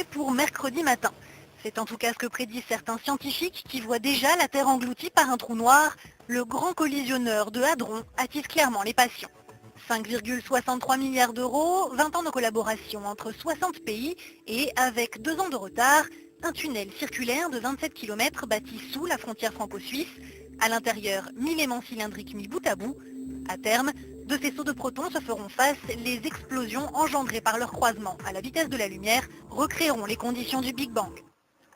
estimé pour mercredi matin. C'est en tout cas ce que prédisent certains scientifiques qui voient déjà la Terre engloutie par un trou noir. Le grand collisionneur de Hadron attise clairement les patients. 5,63 milliards d'euros, 20 ans de collaboration entre 60 pays et, avec 2 ans de retard, un tunnel circulaire de 27 km bâti sous la frontière franco-suisse. À l'intérieur, 1000 aimants cylindriques mis bout à bout. À terme, 2 faisceaux de protons se feront face. Les explosions engendrées par leur croisement à la vitesse de la lumière recréeront les conditions du Big Bang.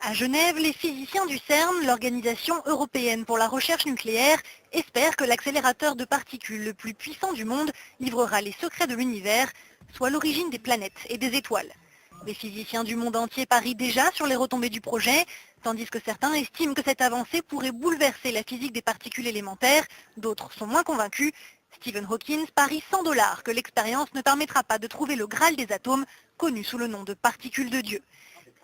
À Genève, les physiciens du CERN, l'Organisation européenne pour la recherche nucléaire, espèrent que l'accélérateur de particules le plus puissant du monde livrera les secrets de l'univers, soit l'origine des planètes et des étoiles. Les physiciens du monde entier parient déjà sur les retombées du projet, tandis que certains estiment que cette avancée pourrait bouleverser la physique des particules élémentaires. D'autres sont moins convaincus. Stephen Hawking parie 100 $ que l'expérience ne permettra pas de trouver le Graal des atomes, connu sous le nom de particules de Dieu.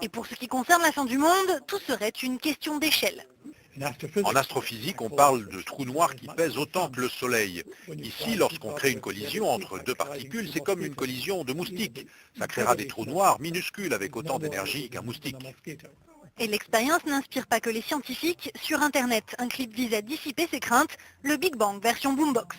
Et pour ce qui concerne la fin du monde, tout serait une question d'échelle. En astrophysique, on parle de trous noirs qui pèsent autant que le Soleil. Ici, lorsqu'on crée une collision entre 2 particules, c'est comme une collision de moustiques. Ça créera des trous noirs minuscules avec autant d'énergie qu'un moustique. Et l'expérience n'inspire pas que les scientifiques. Sur Internet, un clip vise à dissiper ces craintes, le Big Bang version boombox.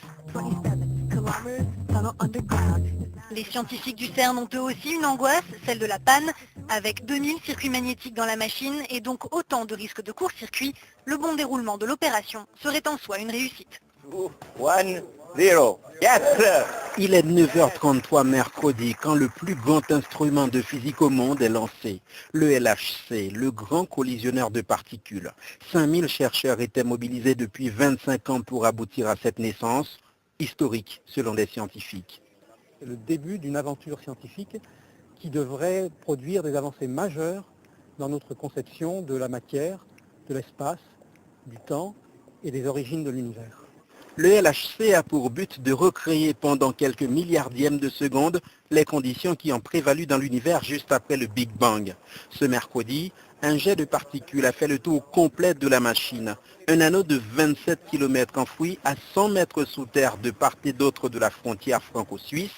Les scientifiques du CERN ont eux aussi une angoisse, celle de la panne. Avec 2000 circuits magnétiques dans la machine et donc autant de risques de court-circuit, le bon déroulement de l'opération serait en soi une réussite. 2, 1, 0. Yes, sir. Il est 9h33 mercredi quand le plus grand instrument de physique au monde est lancé, le LHC, le grand collisionneur de particules. 5000 chercheurs étaient mobilisés depuis 25 ans pour aboutir à cette naissance, historique selon les scientifiques. C'est le début d'une aventure scientifique qui devrait produire des avancées majeures dans notre conception de la matière, de l'espace, du temps et des origines de l'univers. Le LHC a pour but de recréer pendant quelques milliardièmes de secondes les conditions qui ont prévalu dans l'univers juste après le Big Bang. Ce mercredi, un jet de particules a fait le tour complet de la machine. Un anneau de 27 km enfoui à 100 mètres sous terre de part et d'autre de la frontière franco-suisse.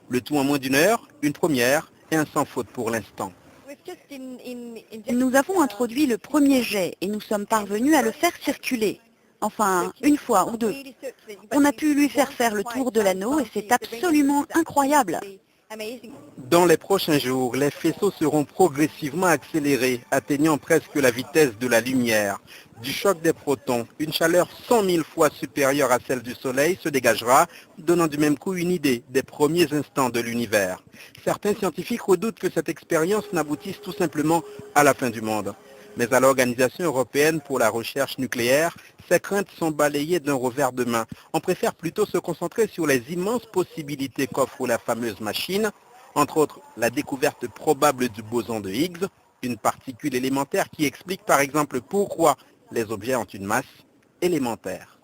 Le tout en moins d'une heure, une première et un sans faute pour l'instant. Nous avons introduit le premier jet et nous sommes parvenus à le faire circuler. Enfin, une fois ou deux. On a pu lui faire faire le tour de l'anneau et c'est absolument incroyable. Dans les prochains jours, les faisceaux seront progressivement accélérés, atteignant presque la vitesse de la lumière. Du choc des protons, une chaleur 100 000 fois supérieure à celle du Soleil se dégagera, donnant du même coup une idée des premiers instants de l'univers. Certains scientifiques redoutent que cette expérience n'aboutisse tout simplement à la fin du monde. Mais à l'Organisation européenne pour la recherche nucléaire, ces craintes sont balayées d'un revers de main. On préfère plutôt se concentrer sur les immenses possibilités qu'offre la fameuse machine, entre autres la découverte probable du boson de Higgs, une particule élémentaire qui explique par exemple pourquoi les objets ont une masse élémentaire.